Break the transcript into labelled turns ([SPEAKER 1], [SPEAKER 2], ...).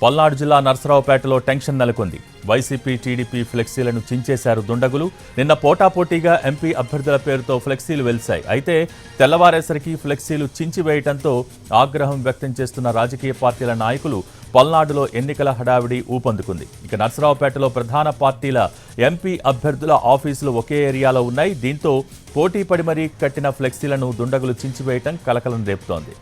[SPEAKER 1] పల్నాడు జిల్లా నర్సరావుపేటలో టెన్షన్ నెలకొంది. YCP TDP ఫ్లెక్సీలను చించేశారు దుండగులు. నిన్న పోటాపోటీగా ఎంపీ అభ్యర్థుల పేరుతో ఫ్లెక్సీలు వెలిశాయి. అయితే తెల్లవారేసరికి ఫ్లెక్సీలు చించివేయడంతో ఆగ్రహం వ్యక్తం చేస్తున్న రాజకీయ పార్టీల నాయకులు పల్నాడులో ఎన్నికల హడావిడి ఊపందుకుంది. ఇక నర్సరావుపేటలో ప్రధాన పార్టీల ఎంపీ అభ్యర్థుల ఆఫీసులు ఒకే ఏరియాలో ఉన్నాయి. దీంతో పోటీ పడి మరీ కట్టిన ఫ్లెక్సీలను దుండగులు చించివేయటం కలకలం రేపుతోంది.